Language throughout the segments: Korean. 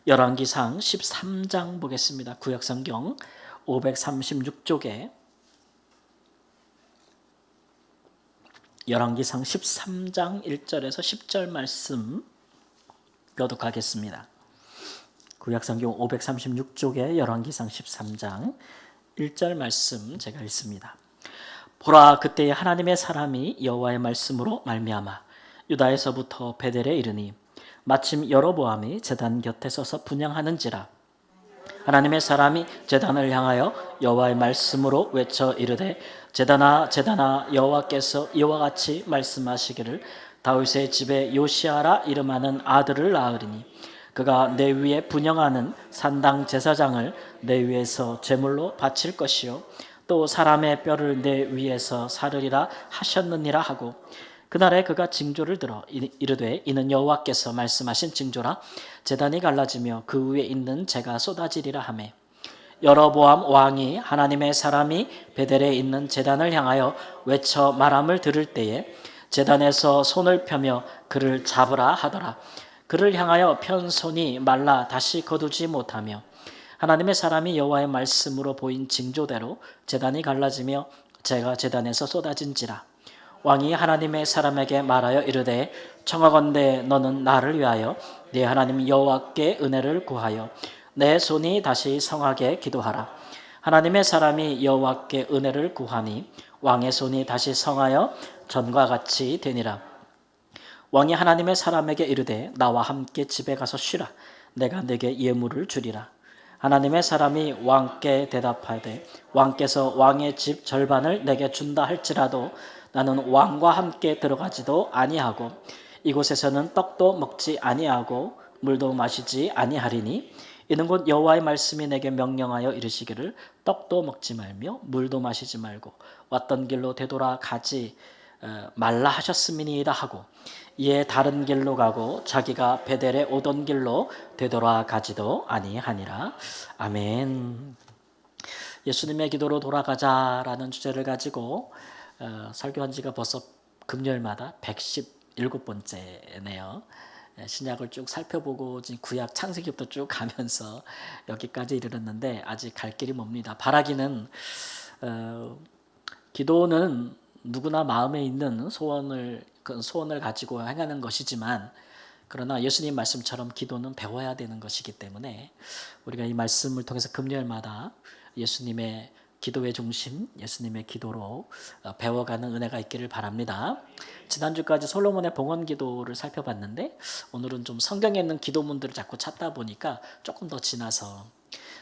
열왕기상 13장 보겠습니다. 구약성경 536쪽에 열왕기상 13장 1절에서 10절 말씀 교독하겠습니다. 구약성경 536쪽에 열왕기상 13장 1절 말씀 제가 읽습니다. 보라, 그때에 하나님의 사람이 여호와의 말씀으로 말미암아 유다에서부터 베델에 이르니 마침 여로보암이 제단 곁에 서서 분향하는지라. 하나님의 사람이 제단을 향하여 여호와의 말씀으로 외쳐 이르되, 제단아 제단아, 여호와께서 이와 같이 말씀하시기를 다윗의 집에 요시아라 이름하는 아들을 낳으리니 그가 내 위에 분향하는 산당 제사장을 내 위에서 제물로 바칠 것이요 또 사람의 뼈를 내 위에서 사르리라 하셨느니라 하고, 그날에 그가 징조를 들어 이르되, 이는 여호와께서 말씀하신 징조라. 제단이 갈라지며 그 위에 있는 재가 쏟아지리라 하매, 여로보암 왕이 하나님의 사람이 베델에 있는 제단을 향하여 외쳐 말함을 들을 때에 제단에서 손을 펴며 그를 잡으라 하더라. 그를 향하여 편 손이 말라 다시 거두지 못하며 하나님의 사람이 여호와의 말씀으로 보인 징조대로 제단이 갈라지며 재가 제단에서 쏟아진지라. 왕이 하나님의 사람에게 말하여 이르되, 청하건대 너는 나를 위하여 네 하나님 여호와께 은혜를 구하여 내 손이 다시 성하게 기도하라. 하나님의 사람이 여호와께 은혜를 구하니 왕의 손이 다시 성하여 전과 같이 되니라. 왕이 하나님의 사람에게 이르되, 나와 함께 집에 가서 쉬라. 내가 네게 예물을 주리라. 하나님의 사람이 왕께 대답하되, 왕께서 왕의 집 절반을 내게 준다 할지라도 나는 왕과 함께 들어가지도 아니하고 이곳에서는 떡도 먹지 아니하고 물도 마시지 아니하리니, 이는 곧 여호와의 말씀이 내게 명령하여 이르시기를 떡도 먹지 말며 물도 마시지 말고 왔던 길로 되돌아가지 말라 하셨음이니이다 하고, 이에 다른 길로 가고 자기가 베델에 오던 길로 되돌아가지도 아니하니라. 아멘. 예수님의 기도로 돌아가자라는 주제를 가지고 설교한 지가 벌써 금요일마다 117번째네요. 신약을 쭉 살펴보고 구약 창세기부터 쭉 가면서 여기까지 이르렀는데 아직 갈 길이 멉니다. 바라기는 기도는 누구나 마음에 있는 소원을 가지고 행하는 것이지만, 그러나 예수님 말씀처럼 기도는 배워야 되는 것이기 때문에 우리가 이 말씀을 통해서 금요일마다 예수님의 기도의 중심, 예수님의 기도로 배워가는 은혜가 있기를 바랍니다. 지난주까지 솔로몬의 봉헌 기도를 살펴봤는데 오늘은 좀 성경에 있는 기도문들을 자꾸 찾다 보니까 조금 더 지나서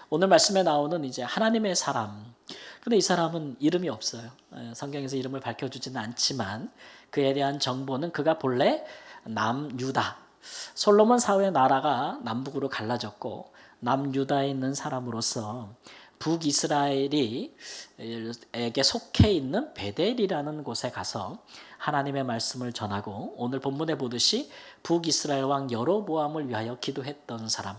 오늘 말씀에 나오는 이제 하나님의 사람. 근데 이 사람은 이름이 없어요. 성경에서 이름을 밝혀주지는 않지만 그에 대한 정보는 그가 본래 남유다. 솔로몬 사후의 나라가 남북으로 갈라졌고 남유다에 있는 사람으로서 북이스라엘에게 속해 있는 베델이라는 곳에 가서 하나님의 말씀을 전하고, 오늘 본문에 보듯이 북이스라엘 왕 여로보암을 위하여 기도했던 사람,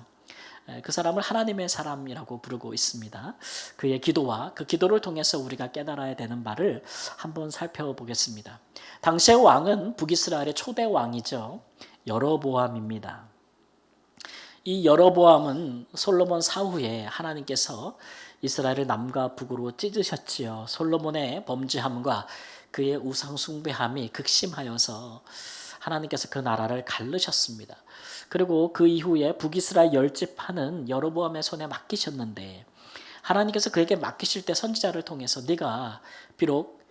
그 사람을 하나님의 사람이라고 부르고 있습니다. 그의 기도와 그 기도를 통해서 우리가 깨달아야 되는 바를 한번 살펴보겠습니다. 당시의 왕은 북이스라엘의 초대 왕이죠. 여로보암입니다. 이 여로보암은 솔로몬 사후에 하나님께서 이스라엘을 남과 북으로 찢으셨지요. 솔로몬의 범죄함과 그의 우상 숭배함이 극심하여서 하나님께서 그 나라를 갈르셨습니다. 그리고 그 이후에 북이스라엘 10지파는 여로보암의 손에 맡기셨는데, 하나님께서 그에게 맡기실 때 선지자를 통해서 네가 비록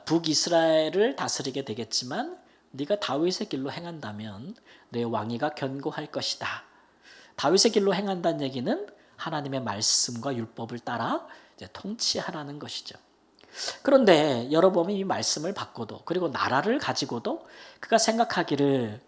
북이스라엘을 다스리게 되겠지만 네가 다윗의 길로 행한다면 내 왕위가 견고할 것이다. 다윗의 길로 행한다는 얘기는 하나님의 말씀과 율법을 따라 이제 통치하라는 것이죠. 그런데 여로보암이 이 말씀을 받고도, 그리고 나라를 가지고도 그가 생각하기를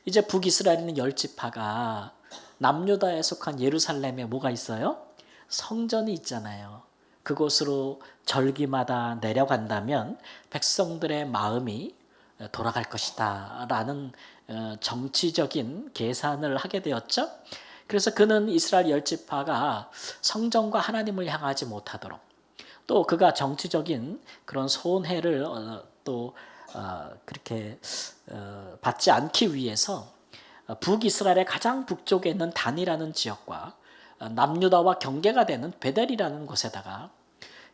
이제 북이스라엘에 있는 10지파가 남유다에 속한 예루살렘에 뭐가 있어요? 성전이 있잖아요. 그곳으로 절기마다 내려간다면 백성들의 마음이 돌아갈 것이다 라는 정치적인 계산을 하게 되었죠. 그래서 그는 이스라엘 10지파가 성전과 하나님을 향하지 못하도록, 또 그가 정치적인 그런 손해를 그렇게 받지 않기 위해서 북이스라엘의 가장 북쪽에 있는 단이라는 지역과 남유다와 경계가 되는 베델이라는 곳에다가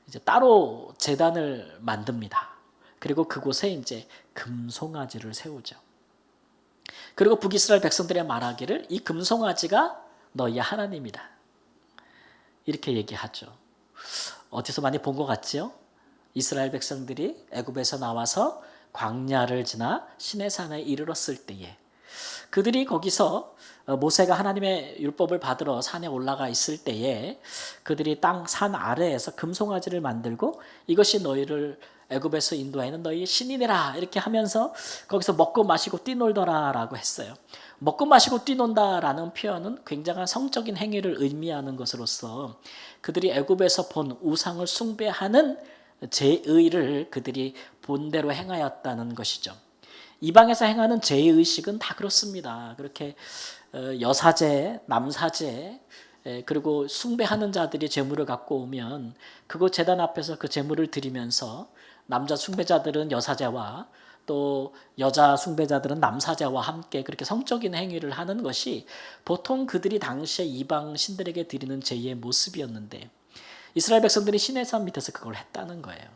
이제 따로 제단을 만듭니다. 그리고 그곳에 이제 금송아지를 세우죠. 그리고 북이스라엘 백성들의 말하기를 이 금송아지가 너희의 하나님이다. 이렇게 얘기하죠. 어디서 많이 본 것 같지요? 이스라엘 백성들이 애굽에서 나와서 광야를 지나 시내산에 이르렀을 때에 그들이 거기서 모세가 하나님의 율법을 받으러 산에 올라가 있을 때에 그들이 땅 산 아래에서 금송아지를 만들고 이것이 너희를 애굽에서 인도하는 너희의 신이니라 이렇게 하면서 거기서 먹고 마시고 뛰놀더라라고 했어요. 먹고 마시고 뛰논다라는 표현은 굉장한 성적인 행위를 의미하는 것으로서 그들이 애굽에서 본 우상을 숭배하는 제의를 그들이 본대로 행하였다는 것이죠. 이방에서 행하는 제의식은 다 그렇습니다. 그렇게 여사제, 남사제 그리고 숭배하는 자들이 제물을 갖고 오면 그곳 제단 앞에서 그 제물을 드리면서 남자 숭배자들은 여사제와 또 여자 숭배자들은 남사제와 함께 그렇게 성적인 행위를 하는 것이 보통 그들이 당시에 이방 신들에게 드리는 제의의 모습이었는데 이스라엘 백성들이 시내산 밑에서 그걸 했다는 거예요.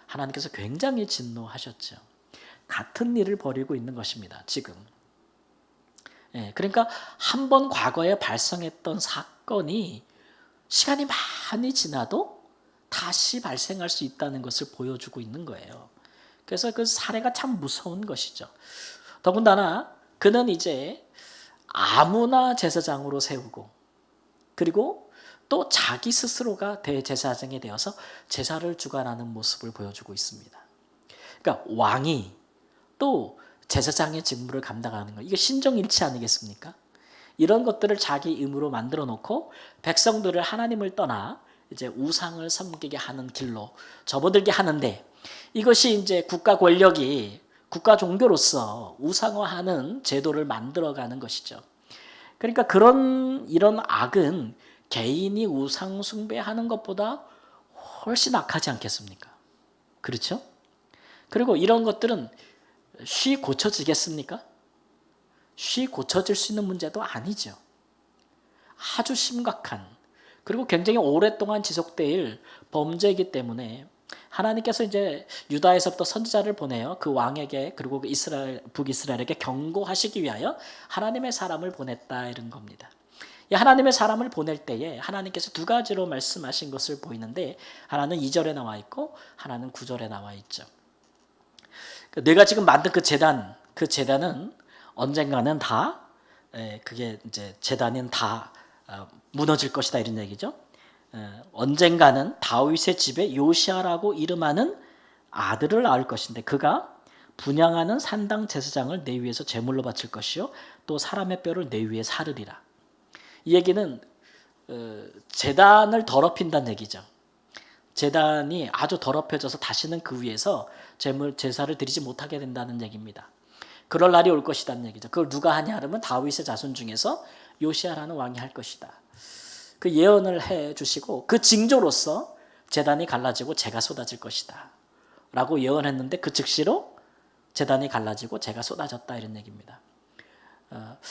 하나님께서 굉장히 진노하셨죠. 같은 일을 벌이고 있는 것입니다. 지금. 그러니까 한 번 과거에 발생했던 사건이 시간이 많이 지나도 다시 발생할 수 있다는 것을 보여주고 있는 거예요. 그래서 그 사례가 참 무서운 것이죠. 더군다나 그는 이제 아무나 제사장으로 세우고 그리고 또 자기 스스로가 대제사장이 되어서 제사를 주관하는 모습을 보여주고 있습니다. 그러니까 왕이 또 제사장의 직무를 감당하는 거 이게 신정일치 아니겠습니까? 이런 것들을 자기 의무로 만들어 놓고 백성들을 하나님을 떠나 이제 우상을 섬기게 하는 길로 접어들게 하는데 이것이 이제 국가 권력이 국가 종교로서 우상화하는 제도를 만들어가는 것이죠. 그러니까 이런 악은 개인이 우상 숭배하는 것보다 훨씬 악하지 않겠습니까? 그렇죠? 그리고 이런 것들은 쉬 고쳐지겠습니까? 쉬 고쳐질 수 있는 문제도 아니죠. 아주 심각한 그리고 굉장히 오랫동안 지속될 범죄이기 때문에 하나님께서 이제 유다에서부터 선지자를 보내요. 그 왕에게 그리고 북이스라엘에게 경고하시기 위하여 하나님의 사람을 보냈다 이런 겁니다. 이 하나님의 사람을 보낼 때에 하나님께서 두 가지로 말씀하신 것을 보이는데 하나는 2절에 나와 있고 하나는 9절에 나와 있죠. 내가 지금 만든 그 재단은 언젠가는 다 그게 이제 재단은 다 무너질 것이다 이런 얘기죠. 언젠가는 다윗의 집에 요시아라고 이름하는 아들을 낳을 것인데 그가 분향하는 산당 제사장을 내 위에서 제물로 바칠 것이요 또 사람의 뼈를 내 위에 사르리라. 이 얘기는 제단을 더럽힌다는 얘기죠. 제단이 아주 더럽혀져서 다시는 그 위에서 제사를 드리지 못하게 된다는 얘기입니다. 그럴 날이 올 것이라는 얘기죠. 그걸 누가 하냐 하면 다윗의 자손 중에서 요시아라는 왕이 할 것이다. 그 예언을 해 주시고 그 징조로서 제단이 갈라지고 재가 쏟아질 것이다 라고 예언했는데 그 즉시로 제단이 갈라지고 재가 쏟아졌다 이런 얘기입니다.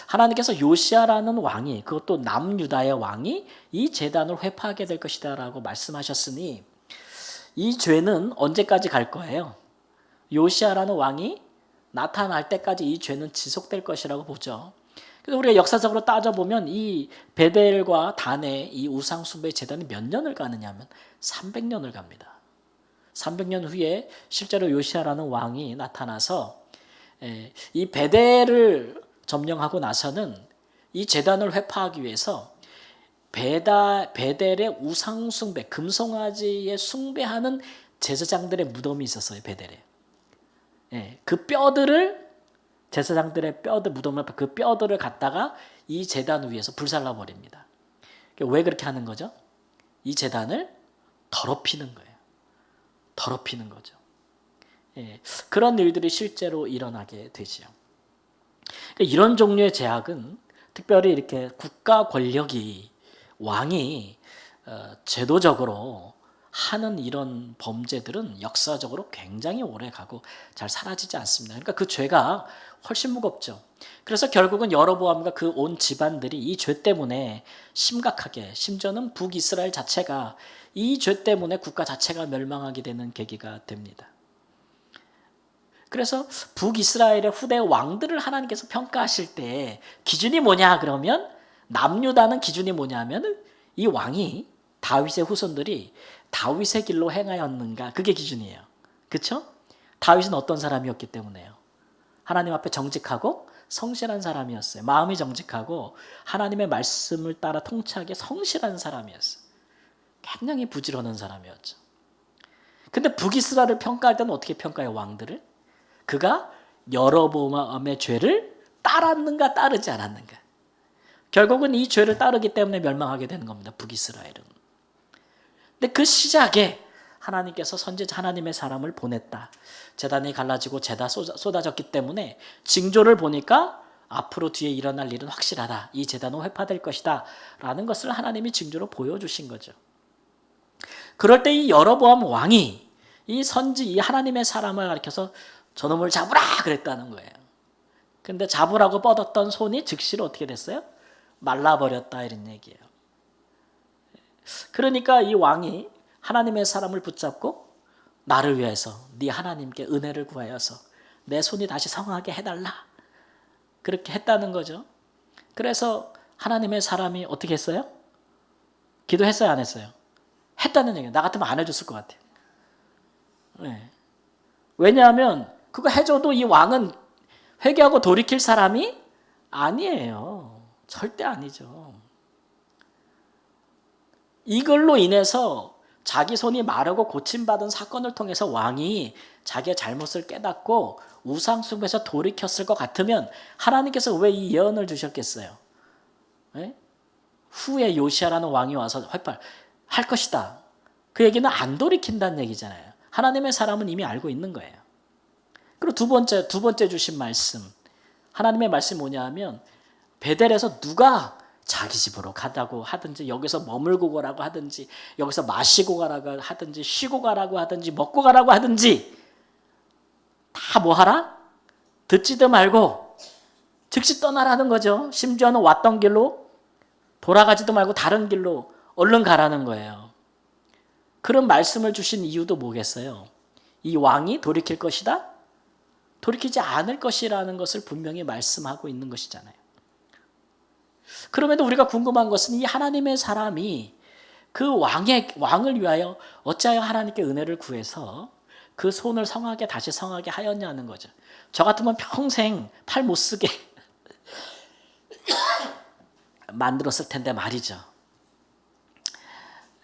하나님께서 요시아라는 왕이 그것도 남유다의 왕이 이 제단을 회파하게 될 것이다 라고 말씀하셨으니 이 죄는 언제까지 갈 거예요? 요시아라는 왕이 나타날 때까지 이 죄는 지속될 것이라고 보죠. 그래서 우리가 역사적으로 따져보면 이 베델과 단의 이 우상숭배 제단이 몇 년을 가느냐 하면 300년을 갑니다. 300년 후에 실제로 요시아라는 왕이 나타나서 이 베델을 점령하고 나서는 이 제단을 회파하기 위해서 베델의 우상숭배, 금송아지에 숭배하는 제사장들의 무덤이 있었어요. 베델에. 그 뼈들을 제사장들의 무덤을 그 뼈들을 갖다가 이 제단 위에서 불살라 버립니다. 왜 그렇게 하는 거죠? 이 제단을 더럽히는 거예요. 더럽히는 거죠. 그런 일들이 실제로 일어나게 되지요. 이런 종류의 제약은 특별히 이렇게 국가 권력이 왕이 제도적으로 하는 이런 범죄들은 역사적으로 굉장히 오래 가고 잘 사라지지 않습니다. 그러니까 그 죄가 훨씬 무겁죠. 그래서 결국은 여로보암과 그 온 집안들이 이 죄 때문에 심각하게, 심지어는 북이스라엘 자체가 이 죄 때문에 국가 자체가 멸망하게 되는 계기가 됩니다. 그래서 북이스라엘의 후대 왕들을 하나님께서 평가하실 때 기준이 뭐냐 그러면, 남유다는 기준이 뭐냐면 이 왕이, 다윗의 후손들이 다윗의 길로 행하였는가, 그게 기준이에요. 그렇죠? 다윗은 어떤 사람이었기 때문에요. 하나님 앞에 정직하고 성실한 사람이었어요. 마음이 정직하고 하나님의 말씀을 따라 통치하게 성실한 사람이었어요. 굉장히 부지런한 사람이었죠. 근데 북이스라엘을 평가할 때는 어떻게 평가해요, 왕들을? 그가 여로보암의 죄를 따랐는가 따르지 않았는가. 결국은 이 죄를 따르기 때문에 멸망하게 되는 겁니다, 북이스라엘은. 근데 그 시작에 하나님께서 선지자 하나님의 사람을 보냈다. 제단이 갈라지고 죄가 쏟아졌기 때문에 징조를 보니까 앞으로 뒤에 일어날 일은 확실하다. 이 제단은 회파될 것이다 라는 것을 하나님이 징조로 보여주신 거죠. 그럴 때 이 여로보암 왕이 이 하나님의 사람을 가리켜서 저놈을 잡으라 그랬다는 거예요. 근데 잡으라고 뻗었던 손이 즉시로 어떻게 됐어요? 말라버렸다, 이런 얘기예요. 그러니까 이 왕이 하나님의 사람을 붙잡고 나를 위해서 네 하나님께 은혜를 구하여서 내 손이 다시 성하게 해달라, 그렇게 했다는 거죠. 그래서 하나님의 사람이 어떻게 했어요? 기도했어요, 안 했어요? 했다는 얘기예요. 나 같으면 안 해줬을 것 같아요. 네. 왜냐하면 그거 해줘도 이 왕은 회개하고 돌이킬 사람이 아니에요. 절대 아니죠. 이걸로 인해서 자기 손이 마르고 고침받은 사건을 통해서 왕이 자기의 잘못을 깨닫고 우상숭배에서 돌이켰을 것 같으면 하나님께서 왜 이 예언을 주셨겠어요? 네? 후에 요시아라는 왕이 와서 회팔할 것이다. 그 얘기는 안 돌이킨다는 얘기잖아요. 하나님의 사람은 이미 알고 있는 거예요. 그리고 두 번째 주신 말씀, 하나님의 말씀이 뭐냐 하면, 베델에서 누가 자기 집으로 가라고 하든지, 여기서 머물고 가라고 하든지, 여기서 마시고 가라고 하든지, 쉬고 가라고 하든지, 먹고 가라고 하든지 다 뭐 하라? 듣지도 말고 즉시 떠나라는 거죠. 심지어는 왔던 길로 돌아가지도 말고 다른 길로 얼른 가라는 거예요. 그런 말씀을 주신 이유도 뭐겠어요? 이 왕이 돌이킬 것이다? 돌이키지 않을 것이라는 것을 분명히 말씀하고 있는 것이잖아요. 그럼에도 우리가 궁금한 것은 이 하나님의 사람이 그 왕을 위하여 어찌하여 하나님께 은혜를 구해서 그 손을 다시 성하게 하였냐는 거죠. 저 같으면 평생 팔 못 쓰게 만들었을 텐데 말이죠.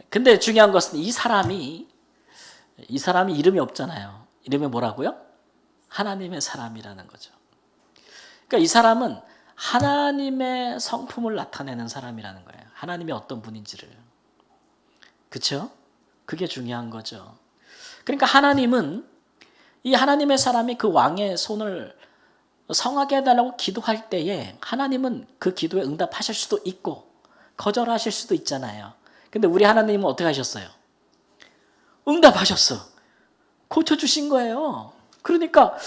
근데 중요한 것은 이 사람이 이름이 없잖아요. 이름이 뭐라고요? 하나님의 사람이라는 거죠. 그러니까 이 사람은 하나님의 성품을 나타내는 사람이라는 거예요. 하나님이 어떤 분인지를. 그렇죠? 그게 중요한 거죠. 그러니까 하나님은, 이 하나님의 사람이 그 왕의 손을 성하게 해달라고 기도할 때에 하나님은 그 기도에 응답하실 수도 있고 거절하실 수도 있잖아요. 근데 우리 하나님은 어떻게 하셨어요? 응답하셨어. 고쳐주신 거예요. 그러니까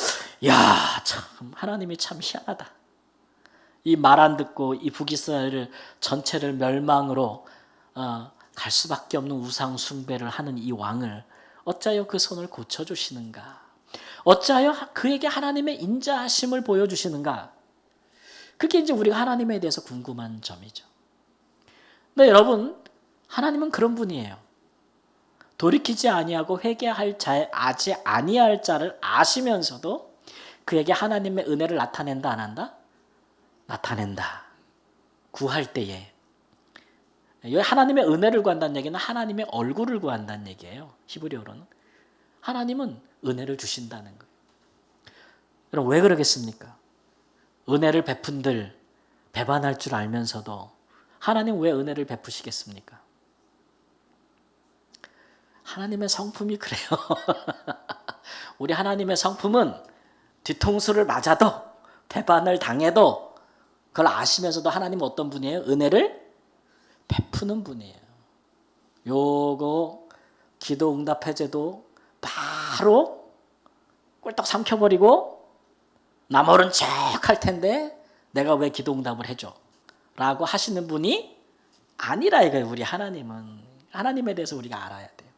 참 하나님이 참 희한하다. 이 말 안 듣고 이 북이스라엘 전체를 멸망으로 갈 수밖에 없는 우상 숭배를 하는 이 왕을 어찌하여 그 손을 고쳐주시는가? 어찌하여 그에게 하나님의 인자하심을 보여주시는가? 그게 이제 우리가 하나님에 대해서 궁금한 점이죠. 근데 여러분, 하나님은 그런 분이에요. 돌이키지 아니하고 회개하지 아니할 자를 아시면서도 그에게 하나님의 은혜를 나타낸다, 안 한다? 나타낸다. 구할 때에. 하나님의 은혜를 구한다는 얘기는 하나님의 얼굴을 구한다는 얘기예요. 히브리어로는. 하나님은 은혜를 주신다는 거예요. 여러분, 왜 그러겠습니까? 은혜를 베푼들 배반할 줄 알면서도 하나님 왜 은혜를 베푸시겠습니까? 하나님의 성품이 그래요. 우리 하나님의 성품은 뒤통수를 맞아도, 배반을 당해도 그걸 아시면서도 하나님은 어떤 분이에요? 은혜를 베푸는 분이에요. 요거 기도 응답 해제도 바로 꿀떡 삼켜버리고 나 모른 척 할 텐데 내가 왜 기도 응답을 해줘? 라고 하시는 분이 아니라 이거예요. 우리 하나님은. 하나님에 대해서 우리가 알아야 돼요.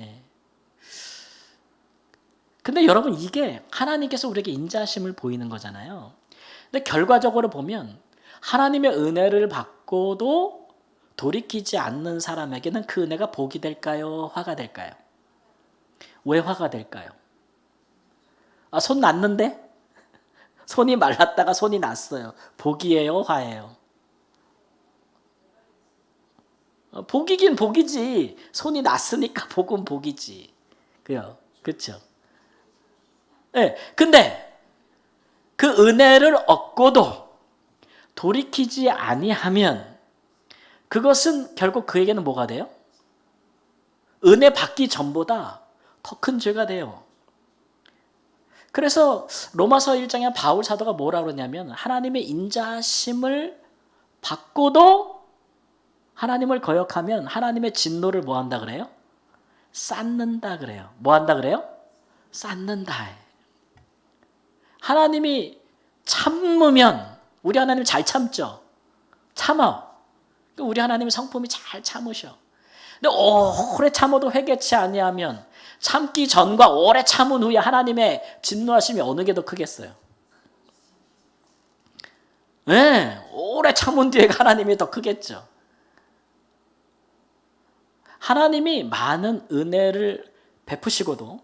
예. 근데 여러분 이게 하나님께서 우리에게 인자하심을 보이는 거잖아요. 근데 결과적으로 보면 하나님의 은혜를 받고도 돌이키지 않는 사람에게는 그 은혜가 복이 될까요? 화가 될까요? 왜 화가 될까요? 손 났는데? 손이 말랐다가 손이 났어요. 복이에요? 화예요? 복이긴 복이지. 손이 났으니까 복은 복이지. 그렇죠? 네, 근데 그 은혜를 얻고도 돌이키지 아니하면 그것은 결국 그에게는 뭐가 돼요? 은혜 받기 전보다 더 큰 죄가 돼요. 그래서 로마서 1장에 바울 사도가 뭐라고 그러냐면 하나님의 인자심을 받고도 하나님을 거역하면 하나님의 진노를 뭐 한다 그래요? 쌓는다 그래요. 뭐 한다 그래요? 쌓는다. 하나님이 참으면 우리 하나님 잘 참죠. 참아. 우리 하나님의 성품이 잘 참으셔. 근데 오래 참아도 회개치 아니하면 참기 전과 오래 참은 후에 하나님의 진노하심이 어느 게 더 크겠어요? 네, 오래 참은 뒤에 하나님이 더 크겠죠. 하나님이 많은 은혜를 베푸시고도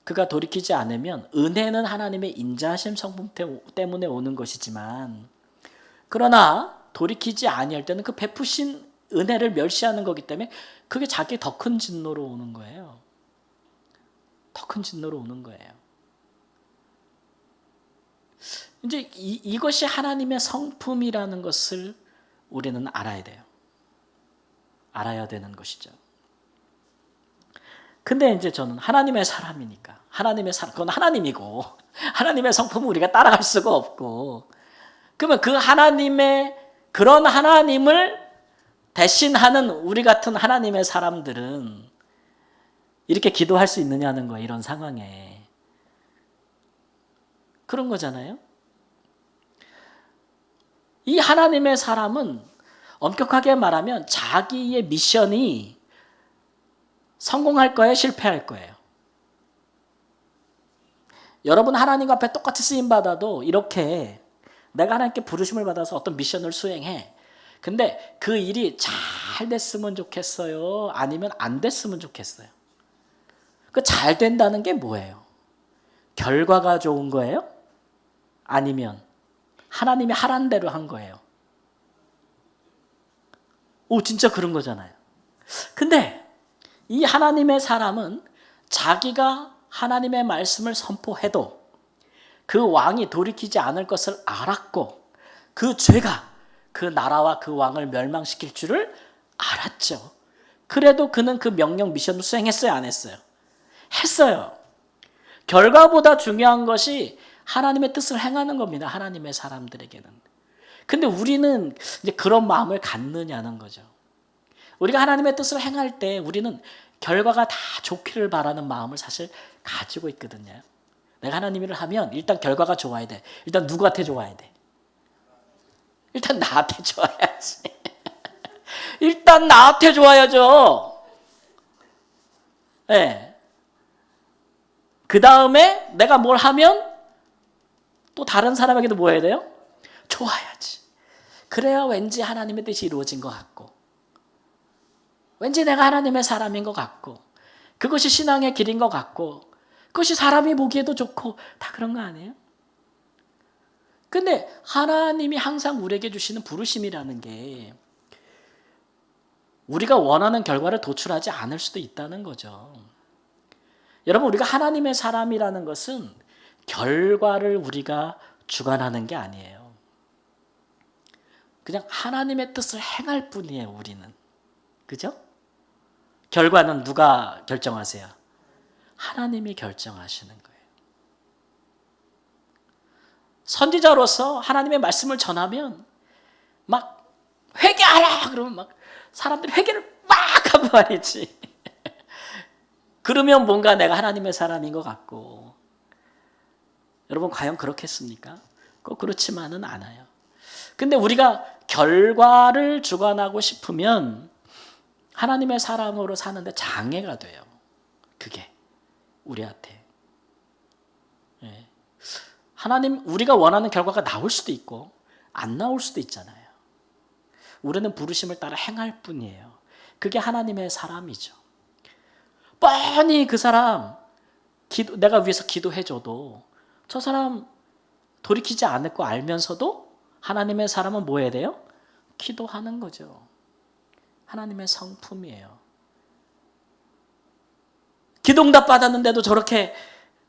그가 돌이키지 않으면 은혜는 하나님의 인자하심 성품 때문에 오는 것이지만 그러나 돌이키지 아니할 때는 그 베푸신 은혜를 멸시하는 거기 때문에 그게 자기 더 큰 진노로 오는 거예요. 더 큰 진노로 오는 거예요. 이제 이것이 하나님의 성품이라는 것을 우리는 알아야 돼요. 알아야 되는 것이죠. 근데 이제 저는 하나님의 사람이니까 그건 하나님이고 하나님의 성품은 우리가 따라갈 수가 없고 그러면 그 하나님의 그런 하나님을 대신하는 우리 같은 하나님의 사람들은 이렇게 기도할 수 있느냐는 거예요. 이런 상황에. 그런 거잖아요. 이 하나님의 사람은 엄격하게 말하면 자기의 미션이 성공할 거예요? 실패할 거예요? 여러분 하나님 앞에 똑같이 쓰임받아도 이렇게 내가 하나님께 부르심을 받아서 어떤 미션을 수행해. 근데 그 일이 잘 됐으면 좋겠어요? 아니면 안 됐으면 좋겠어요? 그 잘 된다는 게 뭐예요? 결과가 좋은 거예요? 아니면 하나님이 하란 대로 한 거예요? 진짜 그런 거잖아요. 근데 이 하나님의 사람은 자기가 하나님의 말씀을 선포해도 그 왕이 돌이키지 않을 것을 알았고 그 죄가 그 나라와 그 왕을 멸망시킬 줄을 알았죠. 그래도 그는 그 명령 미션을 수행했어요? 안 했어요? 했어요. 결과보다 중요한 것이 하나님의 뜻을 행하는 겁니다. 하나님의 사람들에게는. 근데 우리는 이제 그런 마음을 갖느냐는 거죠. 우리가 하나님의 뜻을 행할 때 우리는 결과가 다 좋기를 바라는 마음을 사실 가지고 있거든요. 내가 하나님 일을 하면 일단 결과가 좋아야 돼. 일단 누구한테 좋아야 돼? 일단 나한테 좋아야지. 일단 나한테 좋아야죠. 네. 그 다음에 내가 뭘 하면 또 다른 사람에게도 뭐 해야 돼요? 좋아야지. 그래야 왠지 하나님의 뜻이 이루어진 것 같고 왠지 내가 하나님의 사람인 것 같고 그것이 신앙의 길인 것 같고 그것이 사람이 보기에도 좋고 다 그런 거 아니에요? 근데 하나님이 항상 우리에게 주시는 부르심이라는 게 우리가 원하는 결과를 도출하지 않을 수도 있다는 거죠. 여러분 우리가 하나님의 사람이라는 것은 결과를 우리가 주관하는 게 아니에요. 그냥 하나님의 뜻을 행할 뿐이에요. 우리는. 그죠? 결과는 누가 결정하세요? 하나님이 결정하시는 거예요. 선지자로서 하나님의 말씀을 전하면 막 회개하라 그러면 막 사람들이 회개를 막 하고 말이지. 그러면 뭔가 내가 하나님의 사람인 것 같고. 여러분 과연 그렇겠습니까? 꼭 그렇지만은 않아요. 근데 우리가 결과를 주관하고 싶으면 하나님의 사람으로 사는데 장애가 돼요. 그게 우리한테. 예. 하나님 우리가 원하는 결과가 나올 수도 있고 안 나올 수도 있잖아요. 우리는 부르심을 따라 행할 뿐이에요. 그게 하나님의 사람이죠. 뻔히 그 사람 내가 위해서 기도해줘도 저 사람 돌이키지 않을 거 알면서도 하나님의 사람은 뭐 해야 돼요? 기도하는 거죠. 하나님의 성품이에요. 기도응답 받았는데도 저렇게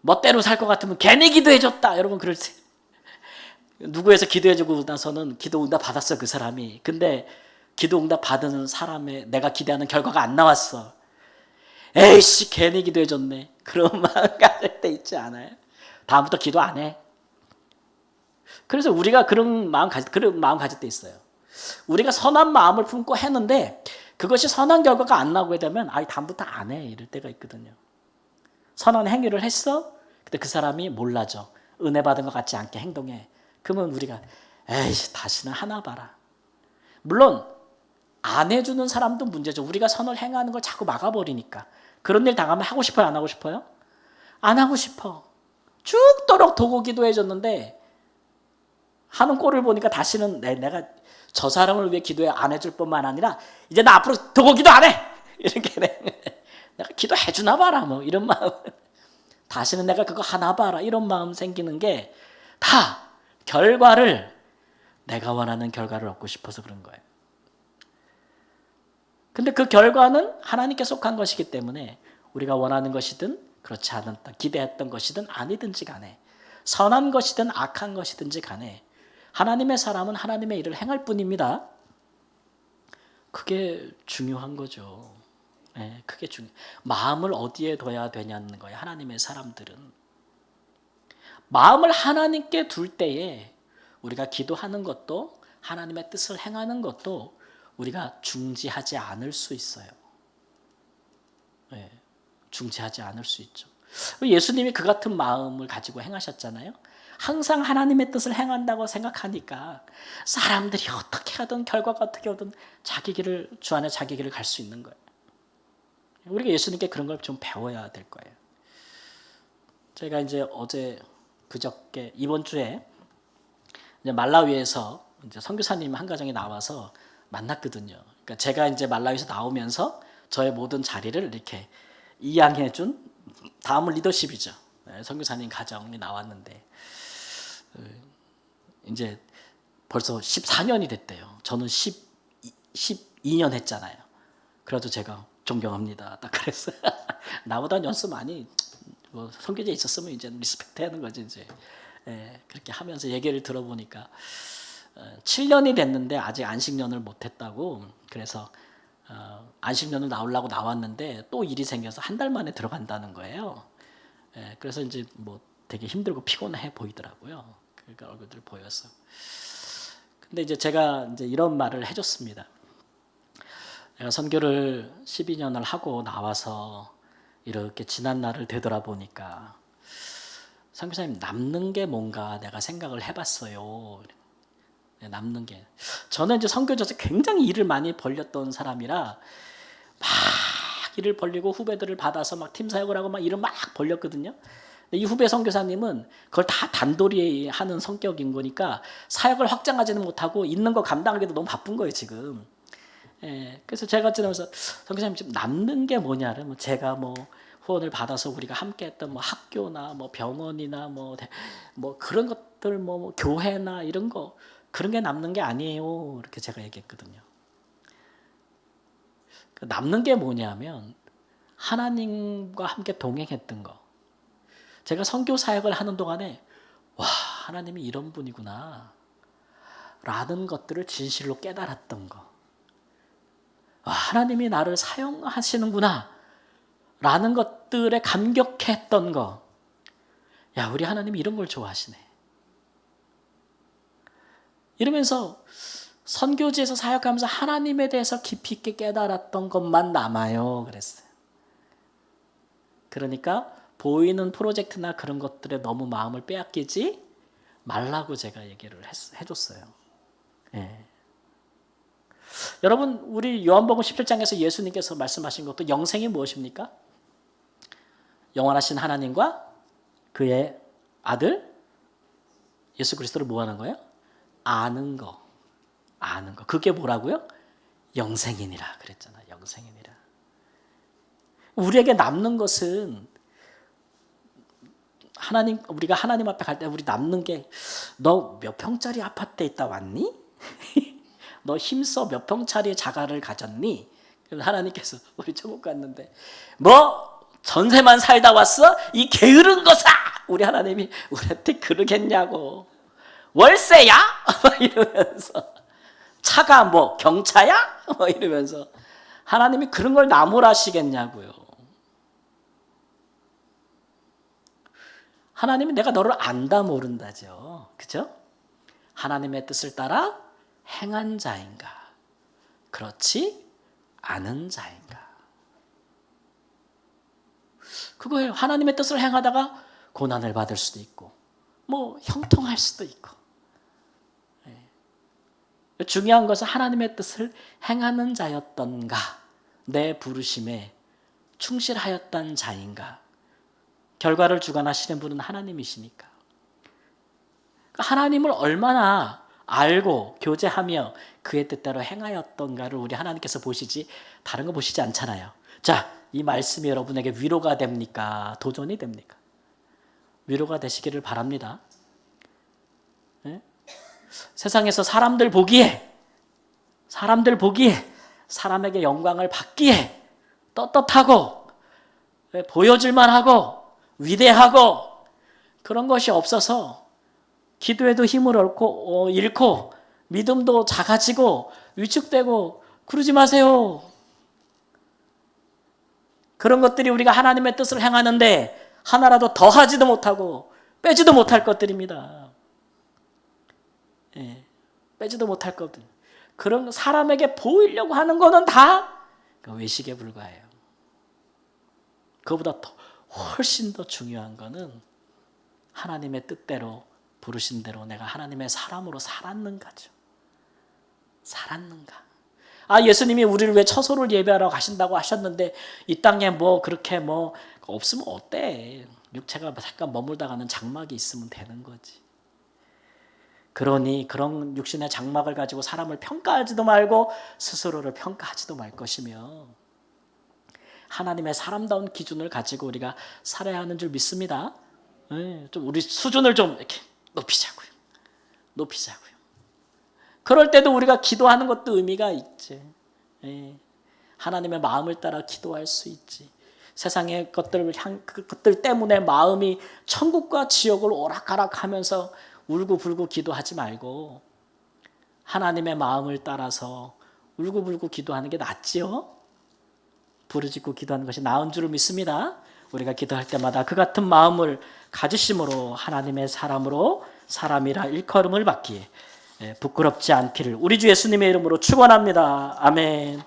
멋대로 살 것 같으면 괜히 기도해줬다. 여러분 그럴 때 누구에서 기도해주고 나서는 기도응답 받았어 그 사람이. 근데 기도응답 받은 사람의 내가 기대하는 결과가 안 나왔어. 에이씨 괜히 기도해줬네. 그런 마음 가질 때 있지 않아요? 다음부터 기도 안 해. 그래서 우리가 그런 마음 가질 때 있어요. 우리가 선한 마음을 품고 했는데 그것이 선한 결과가 안 나오게 되면 다음부터 안 해. 이럴 때가 있거든요. 선한 행위를 했어? 근데 그 사람이 몰라져. 은혜 받은 것 같지 않게 행동해. 그러면 우리가 에이씨 다시는 하나 봐라. 물론 안 해주는 사람도 문제죠. 우리가 선을 행하는 걸 자꾸 막아버리니까. 그런 일 당하면 하고 싶어요? 안 하고 싶어요? 안 하고 싶어. 죽도록 도고 기도해줬는데 하는 꼴을 보니까 다시는 내가 저 사람을 위해 기도해 안 해줄 뿐만 아니라 이제 나 앞으로 도고 기도 안 해. 이렇게 내가 기도해 주나 봐라 뭐 이런 마음. 다시는 내가 그거 하나 봐라 이런 마음 생기는 게 다 결과를 내가 원하는 결과를 얻고 싶어서 그런 거예요. 근데 그 결과는 하나님께 속한 것이기 때문에 우리가 원하는 것이든 그렇지 않았다 기대했던 것이든 아니든지 간에 선한 것이든 악한 것이든지 간에 하나님의 사람은 하나님의 일을 행할 뿐입니다. 그게 중요한 거죠. 네, 그게 마음을 어디에 둬야 되냐는 거예요. 하나님의 사람들은. 마음을 하나님께 둘 때에 우리가 기도하는 것도 하나님의 뜻을 행하는 것도 우리가 중지하지 않을 수 있어요. 네, 중지하지 않을 수 있죠. 예수님이 그 같은 마음을 가지고 행하셨잖아요. 항상 하나님의 뜻을 행한다고 생각하니까 사람들이 어떻게 하든 결과가 어떻게 오든 자기 길을 주 안에 자기 길을 갈 수 있는 거예요. 우리가 예수님께 그런 걸 좀 배워야 될 거예요. 제가 이제 그저께 이번 주에 이제 말라위에서 이제 선교사님 한 가정이 나와서 만났거든요. 그러니까 제가 이제 말라위에서 나오면서 저의 모든 자리를 이렇게 이양해준 다음은 리더십이죠. 선교사님 가정이 나왔는데 이제 벌써 14년이 됐대요. 저는 12년 했잖아요. 그래도 제가 존경합니다. 딱 그랬어요. 나보다 연수 많이 선교제에 있었으면 이제 리스펙트 하는 거지 이제. 그렇게 하면서 얘기를 들어보니까 7년이 됐는데 아직 안식년을 못했다고. 그래서 안식년을 나오려고 나왔는데 또 일이 생겨서 한 달 만에 들어간다는 거예요. 그래서 이제 뭐 되게 힘들고 피곤해 보이더라고요. 그러니까 얼굴들 보여서. 근데 이제 제가 이제 이런 말을 해줬습니다. 내가 선교를 12년을 하고 나와서 이렇게 지난 날을 되돌아보니까 선교사님 남는 게 뭔가 내가 생각을 해봤어요. 남는 게 저는 이제 선교지에서 굉장히 일을 많이 벌렸던 사람이라 막 일을 벌리고 후배들을 받아서 막 팀 사역을 하고 막 일을 막 벌렸거든요. 이 후배 선교사님은 그걸 다 단돌이 하는 성격인 거니까 사역을 확장하지는 못하고 있는 거 감당하기도 너무 바쁜 거예요 지금. 그래서 제가 지나면서 선교사님 지금 남는 게 뭐냐면 제가 뭐 후원을 받아서 우리가 함께했던 뭐 학교나 뭐 병원이나 뭐 그런 것들 뭐 교회나 이런 거 그런 게 남는 게 아니에요. 이렇게 제가 얘기했거든요. 남는 게 뭐냐면 하나님과 함께 동행했던 거. 제가 선교 사역을 하는 동안에 와 하나님이 이런 분이구나 라는 것들을 진실로 깨달았던 거. 와, 하나님이 나를 사용하시는구나 라는 것들에 감격했던 거. 야 우리 하나님이 이런 걸 좋아하시네. 이러면서 선교지에서 사역하면서 하나님에 대해서 깊이 있게 깨달았던 것만 남아요. 그랬어요. 그러니까 보이는 프로젝트나 그런 것들에 너무 마음을 빼앗기지 말라고 제가 얘기를 해줬어요. 예. 여러분, 우리 요한복음 17장에서 예수님께서 말씀하신 것도 영생이 무엇입니까? 영원하신 하나님과 그의 아들 예수 그리스도를 뭐 하는 거예요? 아는 거. 아는 거. 그게 뭐라고요? 영생이니라 그랬잖아요. 영생이니라. 우리에게 남는 것은 우리가 하나님 앞에 갈 때 우리 남는 게 너 몇 평짜리 아파트에 있다 왔니? 너 힘써 몇 평짜리 자가를 가졌니? 그래서 하나님께서 우리 천국 갔는데 뭐 전세만 살다 왔어? 이 게으른 거사! 우리 하나님이 우리한테 그러겠냐고. 월세야? 이러면서 차가 뭐 경차야? 이러면서 하나님이 그런 걸 나무라시겠냐고요. 하나님이 내가 너를 안다 모른다죠. 그죠? 하나님의 뜻을 따라 행한 자인가? 그렇지 않은 자인가? 그거예요. 하나님의 뜻을 행하다가 고난을 받을 수도 있고 뭐 형통할 수도 있고. 중요한 것은 하나님의 뜻을 행하는 자였던가, 내 부르심에 충실하였던 자인가. 결과를 주관하시는 분은 하나님이시니까. 하나님을 얼마나 알고 교제하며 그의 뜻대로 행하였던가를 우리 하나님께서 보시지 다른 거 보시지 않잖아요. 자, 이 말씀이 여러분에게 위로가 됩니까? 도전이 됩니까? 위로가 되시기를 바랍니다. 네? 세상에서 사람들 보기에 사람에게 영광을 받기에 떳떳하고 보여줄만 하고 위대하고 그런 것이 없어서 기도에도 힘을 잃고 믿음도 작아지고 위축되고 그러지 마세요. 그런 것들이 우리가 하나님의 뜻을 행하는데 하나라도 더하지도 못하고 빼지도 못할 것들입니다. 예, 빼지도 못할 것들. 그런 사람에게 보이려고 하는 거는 다 외식에 불과해요. 그보다 훨씬 더 중요한 거는 하나님의 뜻대로 부르신 대로 내가 하나님의 사람으로 살았는가죠. 살았는가. 예수님이 우리를 왜 처소를 예배하러 가신다고 하셨는데 이 땅에 뭐 그렇게 뭐 없으면 어때? 육체가 잠깐 머물다가는 장막이 있으면 되는 거지. 그러니 그런 육신의 장막을 가지고 사람을 평가하지도 말고 스스로를 평가하지도 말 것이며 하나님의 사람다운 기준을 가지고 우리가 살아야 하는 줄 믿습니다. 좀 우리 수준을 좀 이렇게 높이자고요. 그럴 때도 우리가 기도하는 것도 의미가 있지. 하나님의 마음을 따라 기도할 수 있지. 세상의 그것들 때문에 마음이 천국과 지옥을 오락가락하면서 울고불고 기도하지 말고 하나님의 마음을 따라서 울고불고 기도하는 게 낫지요. 부르짖고 기도하는 것이 나은 줄을 믿습니다. 우리가 기도할 때마다 그 같은 마음을 가지심으로 하나님의 사람으로 사람이라 일컬음을 받기에 부끄럽지 않기를 우리 주 예수님의 이름으로 축원합니다. 아멘.